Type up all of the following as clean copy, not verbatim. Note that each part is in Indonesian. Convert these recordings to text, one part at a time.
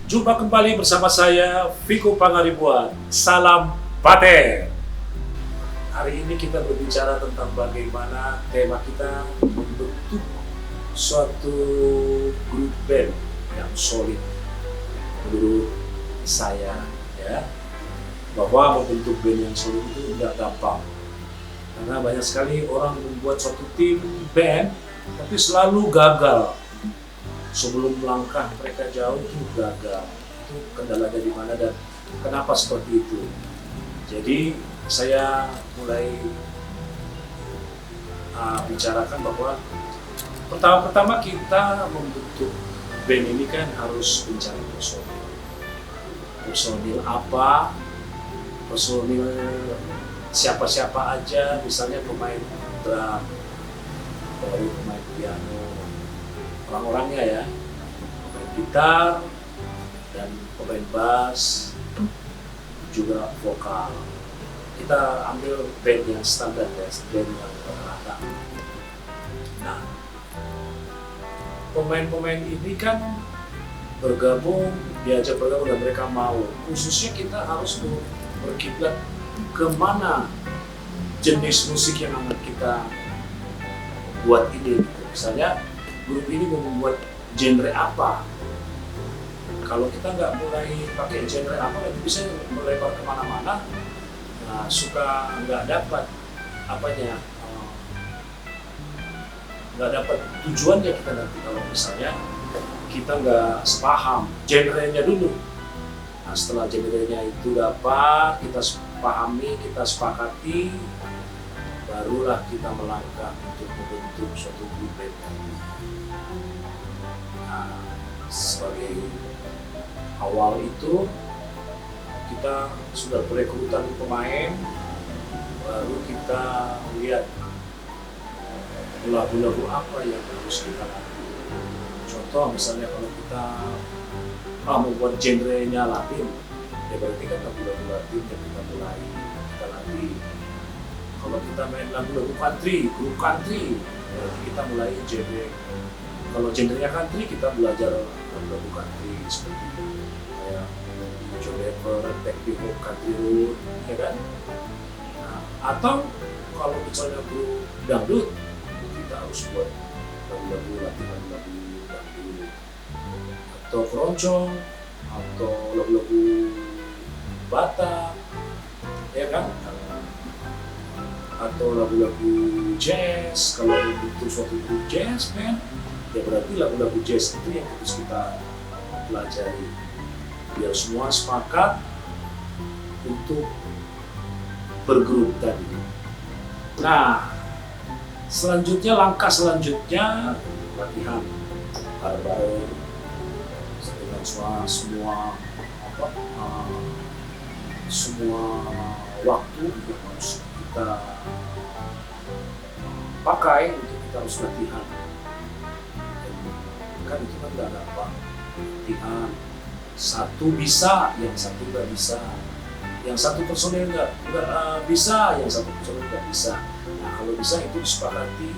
Jumpa kembali bersama saya, Viko Pangaribuan. Salam Paten. Hari ini kita berbicara tentang bagaimana tema kita membentuk suatu grup band yang solid. Menurut saya, ya, bahwa membentuk band yang solid itu tidak gampang. Karena banyak sekali orang membuat suatu tim band, tapi selalu gagal. Sebelum melangkah mereka jauh itu gagal. Itu kendalanya di mana dan kenapa seperti itu. Jadi saya mulai bicarakan bahwa pertama-tama kita membentuk band ini kan harus mencari personil. Personil apa? Personil siapa-siapa aja, misalnya pemain drum, pemain piano, orang-orangnya ya, pemain gitar, dan pemain bass, juga vokal. Kita ambil band yang standar ya, band yang rata. Nah, pemain-pemain ini kan diajak bergabung dan mereka mau. Khususnya kita harus berkiblat kemana jenis musik yang akan kita buat ini. Misalnya grup ini mau membuat genre apa. Kalau kita nggak mulai pakai genre apa, itu bisa melebar kemana-mana. Nah, suka nggak dapat nggak dapat tujuannya kita nanti kalau misalnya kita nggak sepaham genre-nya dulu. Nah, setelah genre-nya itu dapat, kita pahami, kita sepakati, barulah kita melangkah untuk membentuk suatu grup band. Nah, sebagai awal itu kita sudah perekrutan pemain, baru kita lihat lagu-lagu apa yang harus kita lakukan. Contoh misalnya kalau kita membuat genre-nya Latin, ya berarti kan lagu-lagu Latin yang kita mulai kita latih. Kalau kita main lagu-lagu country, grup country, berarti kita mulai genre. Kalau genre-nya country, kita belajar lagu-lagu country seperti kayak John Denver, Technique Hope Country Road, ya kan? Nah, atau kalau misalnya grup dangdut, kita harus buat lagu-lagu Latin, lagu-lagu dangdut, atau keroncong, atau lagu-lagu Batak, ya kan? Atau lagu-lagu jazz. Kalau itu suatu grup jazz band, ya berarti lagu-lagu jazz itu yang harus kita pelajari biar semua sepakat untuk bergrup tadi. Nah, langkah selanjutnya latihan bareng-bareng dengan semua waktu yang harus kita pakai untuk kita harus latihan. Kan itu kan nggak gampang. Latihan satu bisa, yang satu nggak bisa, yang satu personil nggak bisa, yang satu personil nggak bisa. Nah, kalau bisa itu disepakati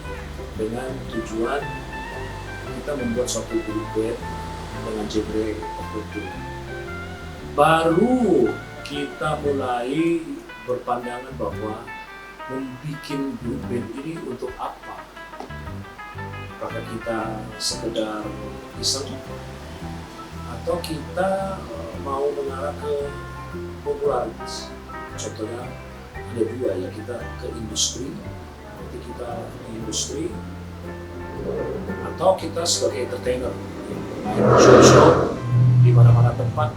dengan tujuan kita membuat suatu grup band dengan genre tertentu. Baru kita mulai berpandangan bahwa membuat grup band ini untuk apa? Apakah kita sekedar iseng atau kita mau mengarah ke popularitas? Contohnya ada dua ya, kita ke industri, nanti kita ke industri, atau kita sebagai entertainer, show di mana-mana tempat,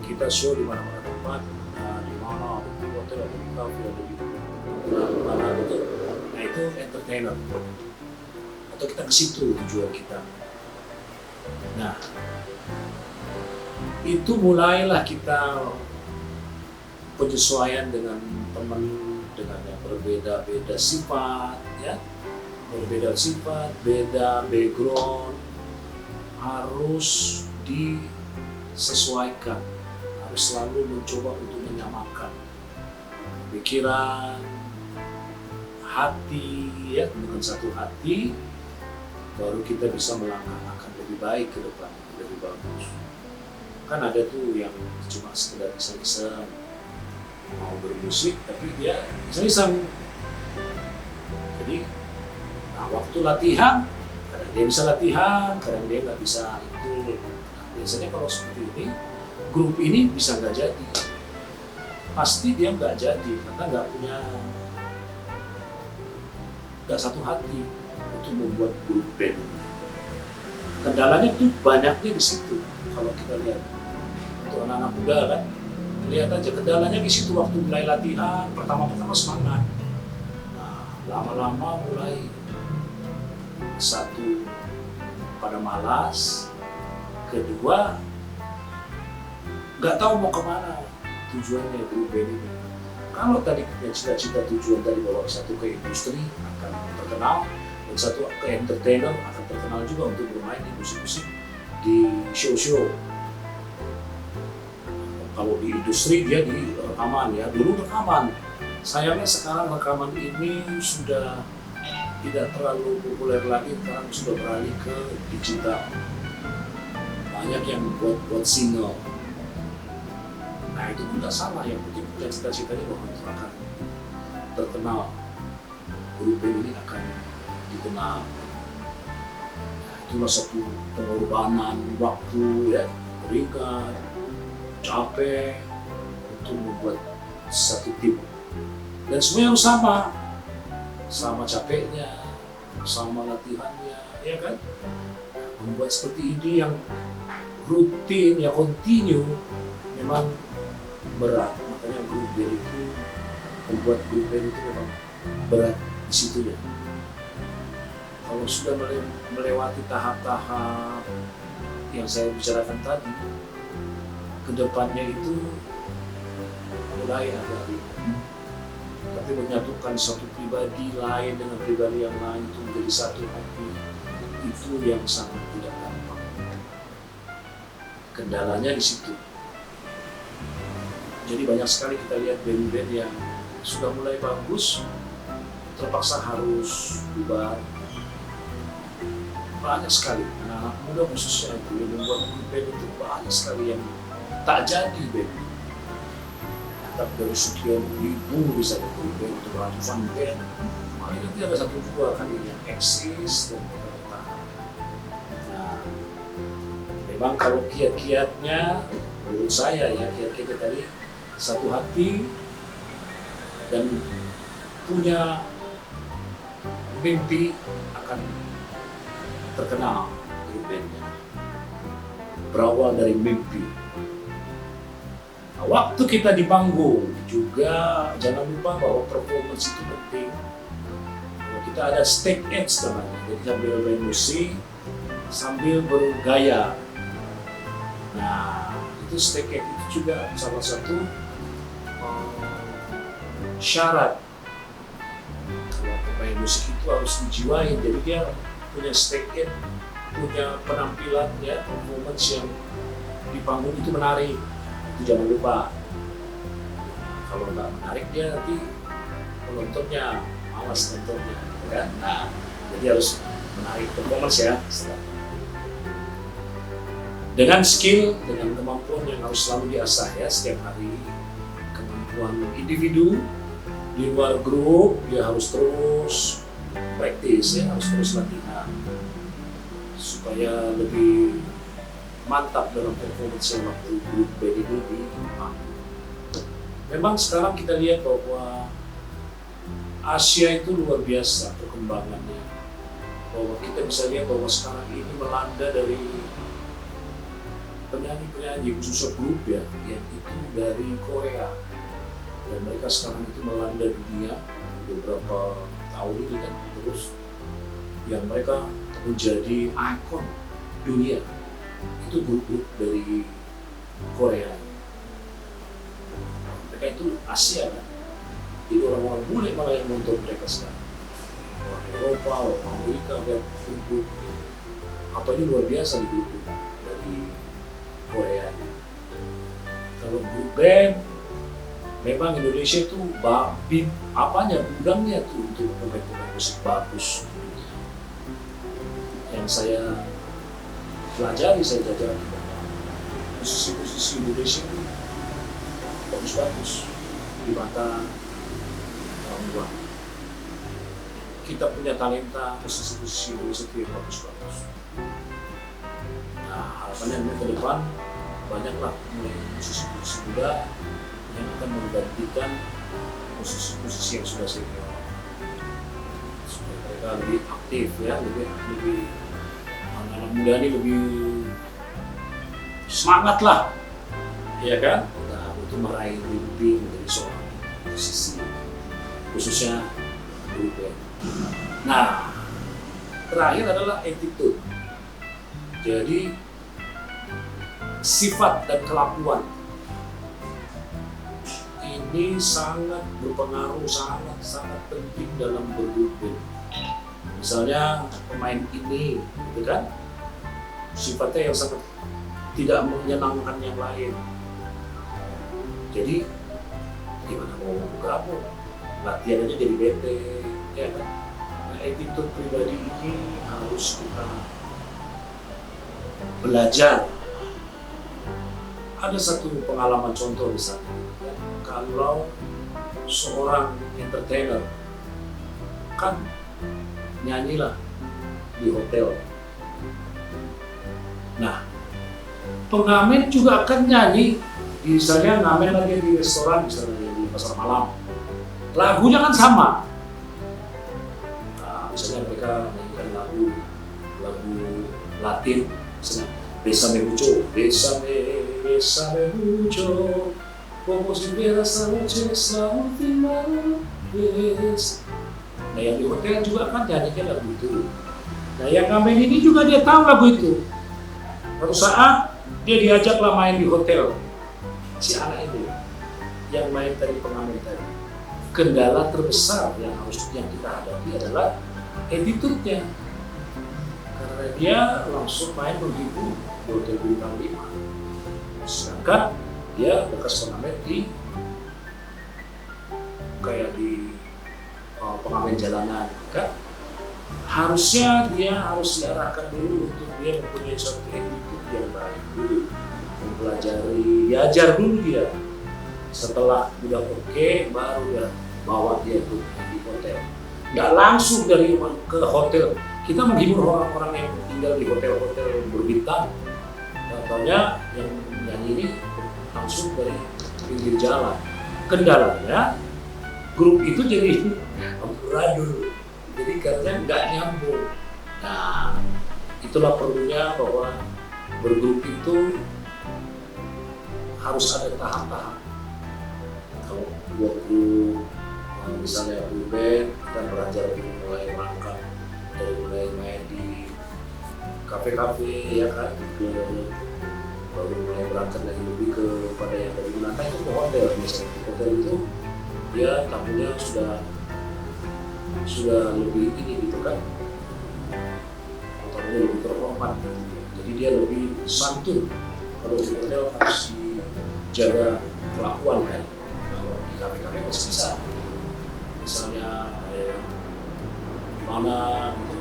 kita show di mana-mana tempat, di mana, di hotel, di kafe, di mana gitu. Nah itu entertainer. Atau kita ke situ tujuan kita. Nah, itu mulailah kita penyesuaian dengan teman dengan yang berbeda-beda sifat, ya, beda background, harus disesuaikan, harus selalu mencoba untuk menyamakan pikiran, hati, ya, dengan satu hati, baru kita bisa melangkah akan lebih baik ke depan, lebih bagus. Kan ada tuh yang cuma sekedar iseng-iseng mau bermusik tapi dia iseng-iseng. Jadi waktu latihan, kadang dia bisa latihan, kadang dia nggak bisa itu. Nah, biasanya kalau seperti ini, grup ini bisa nggak jadi. Pasti dia nggak jadi karena nggak satu hati untuk membuat grup band. Kendalanya tuh banyaknya di situ. Kalau kita lihat untuk anak-anak muda kan, lihat aja kendalanya di situ waktu mulai latihan. Pertama-tama semangat, nah, lama-lama mulai satu pada malas, kedua nggak tahu mau kemana tujuannya grup band ini. Kalau tadi punya cita-cita tujuan tadi bahwa satu ke industri akan terkenal dan satu ke entertainer akan terkenal juga untuk bermain di musik-musik di show-show. Kalau di industri dia di rekaman ya, dulu rekaman. Sayangnya sekarang rekaman ini sudah tidak terlalu populer lagi karena sudah beralih ke digital. Banyak yang buat single. Nah itu pun tidak salah, yang penting punya cita-citanya bahwa itu akan terkenal, grup band ini akan dikenal. Nah, itulah satu pengorbanan waktu ya, berikan, capek untuk membuat satu tim. Dan semuanya harus sama capeknya, sama latihannya, ya kan? Membuat seperti ini yang rutin, yang continue, memang berat. Makanya grup band itu, membuat grup band itu memang berat di situ ya. Kalau sudah melewati tahap-tahap yang saya bicarakan tadi, kedepannya itu mulai agak ringan. Tapi menyatukan satu pribadi lain dengan pribadi yang lain itu menjadi satu hati, itu yang sangat tidak gampang. Kendalanya di situ. Jadi banyak sekali kita lihat band-band yang sudah mulai bagus, terpaksa harus bubar. Banyak sekali anak-anak muda khususnya itu yang membuat band itu banyak sekali yang tak jadi band. Tapi dari sekian ribu bisa band untuk ratusan band, malah nanti ada satu dua kali yang eksis dan bertahan. Nah, memang kalau kiat-kiatnya menurut saya ya, kiat-kiatnya tadi satu hati dan punya mimpi akan terkenal grup bandnya. Berawal dari mimpi. Nah, waktu kita di panggung juga jangan lupa bahwa performance itu penting. Kita ada stage edge namanya, jadi sambil main musik sambil bergaya. Nah itu stage edge itu juga salah satu syarat kalau pemain musik itu harus dijiwain. Jadi dia punya stage edge, punya penampilan ya, performance yang di panggung itu menarik. Itu jangan lupa. Kalau nggak menarik dia nanti penontonnya malas nontonnya, kan? Nah, jadi harus menarik performance ya. Dengan skill, dengan kemampuan yang harus selalu diasah ya setiap hari. Kemampuan individu di luar grup dia harus terus praktis ya, harus terus latihan supaya lebih mantap dalam performance yang waktu grup band ini di panggung. Memang sekarang kita lihat bahwa Asia itu luar biasa perkembangannya. Bahwa kita bisa lihat bahwa sekarang ini melanda dari penyanyi-penyanyi khususnya grup ya, yang itu dari Korea. Dan mereka sekarang itu melanda dunia beberapa tahun ini kan, terus yang mereka menjadi ikon dunia. Itu grup-grup dari Korea. Mereka itu Asia kan. Jadi orang-orang bule malah yang nonton mereka sekarang. Orang Eropa, orang Amerika, grup-grup. Apa ini luar biasa di grup dari Korea. Kalau grup band, memang Indonesia itu gudangnya tuh untuk pemain-pemain musik bagus. Ya saya pelajari, saya jajaki, posisi-posisi Indonesia itu bagus-bagus di mata orang luar. Kita punya talenta posisi-posisi Indonesia itu yang bagus-bagus. Nah, harapannya ke depan banyaklah mulai posisi-posisi muda yang akan menggantikan posisi-posisi yang sudah senior. Supaya mereka lebih aktif ya, lebih anak-anak muda ini lebih semangat lah, ya kan? Nah, untuk meraih mimpi menjadi seorang musisi, khususnya grup band. Nah, terakhir adalah attitude. Jadi sifat dan kelakuan ini sangat berpengaruh, sangat penting dalam bergrup band. Misalnya pemain ini, gitu kan, sifatnya yang sangat tidak menyenangkan yang lain. Jadi gimana mau gabung? Latihan aja jadi bete, ya kan? Nah, attitude pribadi ini harus kita belajar. Ada satu pengalaman contoh misalnya, kalau seorang entertainer kan nyanyilah di hotel. Nah, pengamen juga akan nyanyi, misalnya ngamen lagi di restoran, misalnya di pasar malam. Lagunya kan sama. Nah, misalnya mereka menyanyikan lagu Latin, misalnya Bésame mucho, como si fuera esta noche es la última vez. Nah, yang di hotel juga kan nyanyikan lagu itu. Nah, yang ngamen ini juga dia tahu lagu itu. Suatu saat dia diajaklah main di hotel. Si anak ini yang main tadi, pengamen tadi. Kendala terbesar yang kita hadapi adalah attitude-nya. Karena dia langsung main menghibur di hotel bintang 5. Sedangkan dia bekas pengamen di kayak di pengamen jalanan, kan? Harusnya dia harus diarahkan dulu untuk dia mempunyai suatu attitude yang baik dulu, mempelajari, diajar dulu dia. Setelah udah oke, baru dia bawa dia di hotel. Nggak langsung dari ke hotel. Kita menghibur orang-orang yang tinggal di hotel-hotel berbintang. Contohnya yang nyanyi ini langsung dari pinggir jalan. Kendalanya grup itu jadi amburadul, jadi katanya nggak nyambung. Nah, itulah perlunya bahwa bergrup itu harus ada tahap-tahap. Kalau buat grup, misalnya grup band, kita belajar dari mulai merangkak, dari mulai main di kafe-kafe, ya kan, baru mulai berangkat lagi lebih kepada yang dari Menata itu ke hotel. Misalnya di hotel itu dia tamunya sudah lebih ini gitu kan, tamunya lebih terhormat gitu. Jadi dia lebih santun. Kalau di hotel harus dijaga kelakuan kan. Kalau di kafe-kafe masih bisa, misalnya mana gitu.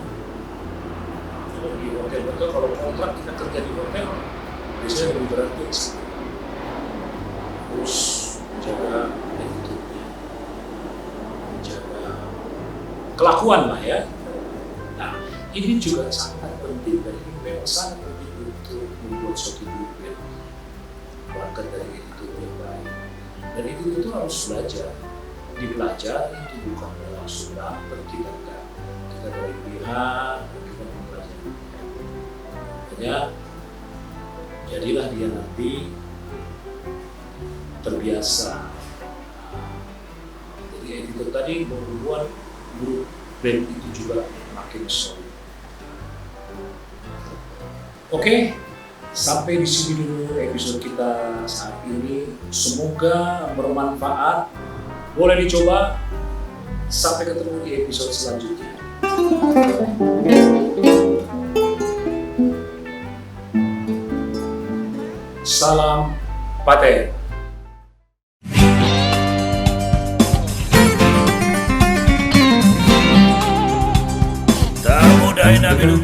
Kalau di hotel kalau kontrak kita kerja di hotel biasanya lebih berat sih. Terus menjaga attitude-nya, menjaga kelakuan lah ya. Nah, ini juga sangat penting, dan ini memang sangat penting untuk membuat suatu grup yang berangkat dari attitude yang baik. Dan itu harus belajar, dipelajari, itu bukan langsung dapat kita dari pihak, kita mempelajari. Makanya jadilah dia nanti terbiasa. Jadi attitude tadi membuat grup band itu juga makin solid. Oke, sampai di sini dulu episode kita saat ini. Semoga bermanfaat. Boleh dicoba. Sampai ketemu di episode selanjutnya. Salam Paten. Tak mudah nak minum